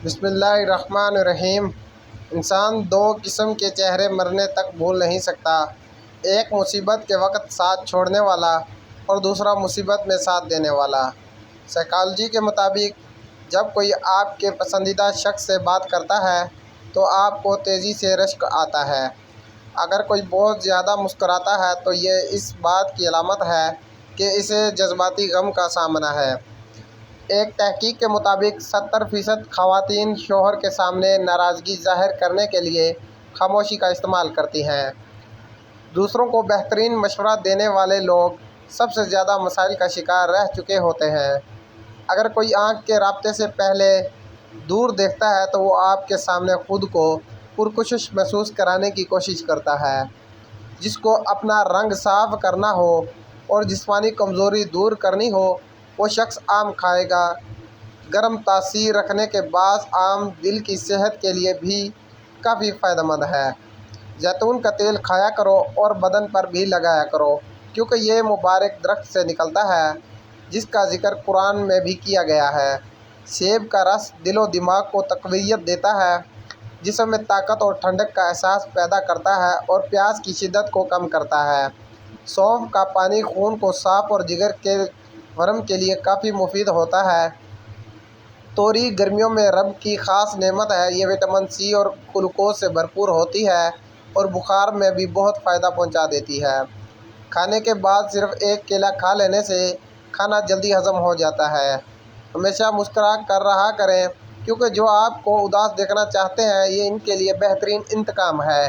بسم اللہ الرحمن الرحیم۔ انسان دو قسم کے چہرے مرنے تک بھول نہیں سکتا، ایک مصیبت کے وقت ساتھ چھوڑنے والا اور دوسرا مصیبت میں ساتھ دینے والا۔ سائیکالوجی کے مطابق جب کوئی آپ کے پسندیدہ شخص سے بات کرتا ہے تو آپ کو تیزی سے رشک آتا ہے۔ اگر کوئی بہت زیادہ مسکراتا ہے تو یہ اس بات کی علامت ہے کہ اسے جذباتی غم کا سامنا ہے۔ ایک تحقیق کے مطابق 70% خواتین شوہر کے سامنے ناراضگی ظاہر کرنے کے لیے خاموشی کا استعمال کرتی ہیں۔ دوسروں کو بہترین مشورہ دینے والے لوگ سب سے زیادہ مسائل کا شکار رہ چکے ہوتے ہیں۔ اگر کوئی آنکھ کے رابطے سے پہلے دور دیکھتا ہے تو وہ آپ کے سامنے خود کو پرکشش محسوس کرانے کی کوشش کرتا ہے۔ جس کو اپنا رنگ صاف کرنا ہو اور جسمانی کمزوری دور کرنی ہو وہ شخص آم کھائے گا۔ گرم تاثیر رکھنے کے باعث آم دل کی صحت کے لیے بھی کافی فائدہ مند ہے۔ زیتون کا تیل کھایا کرو اور بدن پر بھی لگایا کرو کیونکہ یہ مبارک درخت سے نکلتا ہے جس کا ذکر قرآن میں بھی کیا گیا ہے۔ سیب کا رس دل و دماغ کو تقویت دیتا ہے، جسم میں طاقت اور ٹھنڈک کا احساس پیدا کرتا ہے اور پیاس کی شدت کو کم کرتا ہے۔ سونف کا پانی خون کو صاف اور جگر کے ورم کے لیے کافی مفید ہوتا ہے۔ توری گرمیوں میں رب کی خاص نعمت ہے، یہ وٹامن سی اور گلوکوز سے بھرپور ہوتی ہے اور بخار میں بھی بہت فائدہ پہنچا دیتی ہے۔ کھانے کے بعد صرف ایک کیلا کھا لینے سے کھانا جلدی ہضم ہو جاتا ہے۔ ہمیشہ مسکرا کر رہا کریں کیونکہ جو آپ کو اداس دیکھنا چاہتے ہیں یہ ان کے لیے بہترین انتقام ہے۔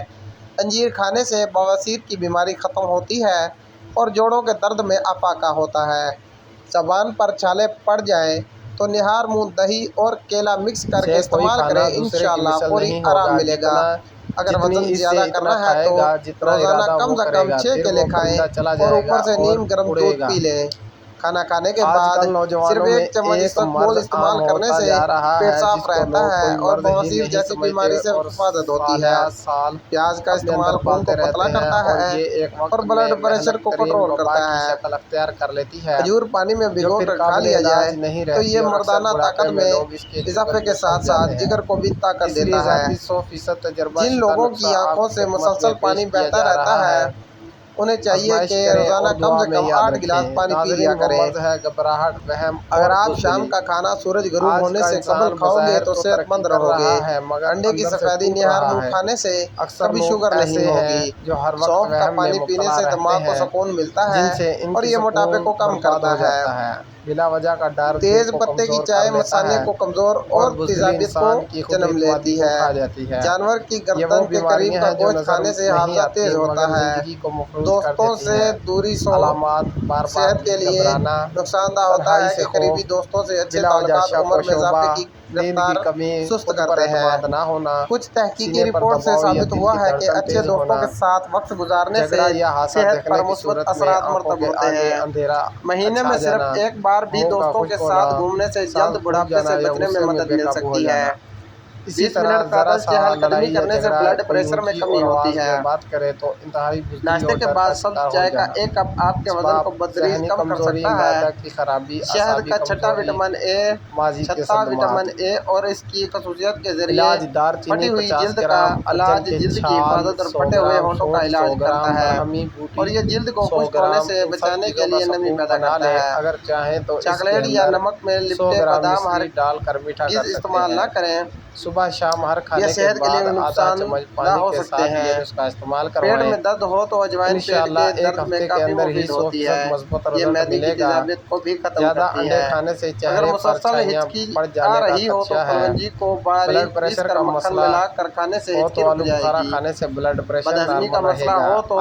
انجیر کھانے سے بواسیر کی بیماری ختم ہوتی ہے اور جوڑوں کے درد میں افاقہ ہوتا ہے۔ زبان پر چھالے پڑ جائیں تو نہار منہ دہی اور کیلا مکس کر کے استعمال کریں، انشاءاللہ فوری آرام ملے گا۔ اگر وزن زیادہ کرنا ہے تو روزانہ کم سے کم 6 کیلے کھائیں اور اوپر سے نیم گرم دودھ پی لیں۔ کھانا کھانے کے بعد صرف ایک چمچ اسبگول استعمال کرنے سے پیٹ صاف رہتا ہے اور بواسیر جیسی بیماری سے حفاظت ہوتی ہے۔ پیاز کا استعمال خون کو پتلا کرتا ہے اور بلڈ پریشر کو کنٹرول کرتا ہے۔ کھجور پانی میں بھگو کر کھا لیا جائے تو یہ مردانہ طاقت میں اضافے کے ساتھ ساتھ جگر کو بھی طاقت دیتا ہے۔ جن لوگوں کی آنکھوں سے مسلسل پانی بہتا رہتا ہے انہیں چاہیے کہ روزانہ کم سے کم 8 گلاس پانی پی لیا کریں۔ اگر آپ شام کا کھانا سورج غروب ہونے سے قبل کھاؤ گے تو صحت مند رہو گے۔ انڈے کی سفیدی نہار منہ کھانے سے کبھی شوگر نہیں ہوگی۔ سونف کا پانی پینے سے دماغ کو سکون ملتا ہے اور یہ موٹاپے کو کم کرتا ہے۔ تیز پتے کی چائے مثانے کو کمزور اور تیزابیت کو جنم لیتی ہے۔ جانور کی گردن کے قریب کا گوشت کھانے سے حافظہ تیز ہوتا ہے۔ دوستوں سے دوری صحت کے لیے نقصان دہ ہوتا ہے کہ قریبی دوستوں سے اچھے تعلقات عمر میں اضافے کی رفتار سست کرتے ہیں۔ کچھ تحقیقی رپورٹ سے ثابت ہوا ہے کہ اچھے دوستوں کے ساتھ وقت گزارنے سے صحت پر مثبت اثرات مرتب ہوتے ہیں۔ مہینے میں صرف ایک بار بھی دوستوں کے ساتھ گھومنے سے جلد بڑھاپے سے بچنے میں مدد مل سکتی ہے۔ 20 منٹ پیدل چہل قدمی کرنے سے بلڈ پریشر میں کمی ہوتی ہے۔ ناشتے کے بعد سبز چائے کا ایک کپ آپ کے وزن کو بتدریج کم کر سکتا ہے۔ شہد کا چھٹا وٹامن اے اور اس کی خصوصیت کے ذریعے پھٹی ہوئی جلد کا علاج جلد کی حفاظت اور پھٹے ہوئے ہونٹوں کا علاج کرتا ہے اور یہ جلد کو خشک ہونے سے بچانے کے لیے نمی پیدا کرتا ہے۔ چاکلیٹ یا نمک میں لپٹے بادام ہرگز استعمال نہ کریں، صبح شام ہر کھانے یہ صحت کے لیے نقصان دہ ہو سکتے ہیں۔ پیٹ میں درد ہو تو اجوائن پیٹ کے درد میں کافی مفید ہوتی ہے، یہ معدے کی تیزابیت کو بھی ختم کرتی ہے۔ اگر مسلسل ہچکی آ رہی ہو تو کلونجی کو باریک پیس کر مکھن ملا کر کھانے سے ہچکی رک جائے گی۔ بدہضمی کا مسئلہ ہو تو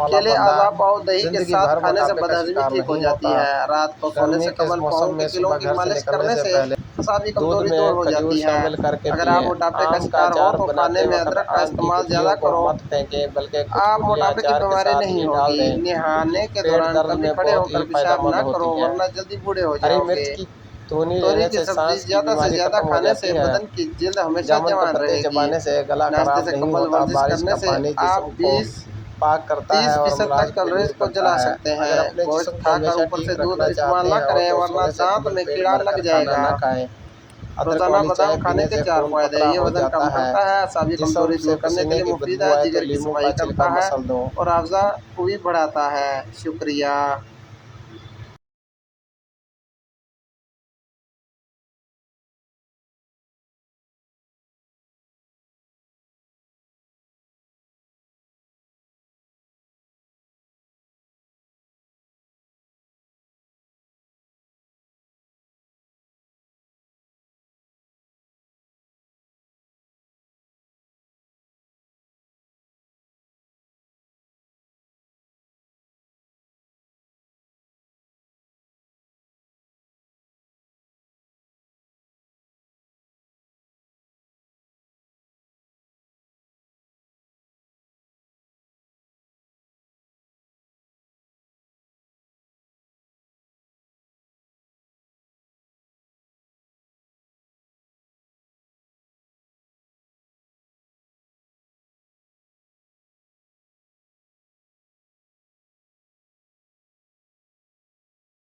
کیلے آزا پاؤ دہی کے ساتھ کھانے سے بدہضمی ٹھیک ہو جاتی ہے۔ رات کو سونے سے قبل پاؤں کے کیلوں کی مالش کرنے سے اعصابی کمزوری دور ہو جاتی ہے۔ اگر آپ موٹاپے کا شکار ہو تو کھانے میں ادرک کا استعمال زیادہ کرو، آپ موٹاپے کی بیماری نہیں ہوگی۔ نہانے کے دوران کبھی کھڑے ہو کر پیشاب نہ کرو ورنہ جلدی بوڑھے ہو جاؤ گے۔ توری کی سبزی زیادہ سے زیادہ کھانے سے بدن کی جلد ہمیشہ جوان رہے گی۔ ناشتے سے قبل ورزش کرنے سے آپ 30% تک کیلوریز کو جلا سکتے ہیں۔ گوشت کھا کر اوپر سے دودھ استعمال نہ کریں ورنہ دانت میں کیڑا لگ جائے گا۔ روزانہ بادام کھانے کے 4 فائدے۔ یہ وزن کم کرتا ہے، اعصابی کمزوری دور کرنے کے لیے مفید ہے، جگر کی صفائی کرتا ہے اور حافظہ قوی بڑھاتا ہے۔ شکریہ۔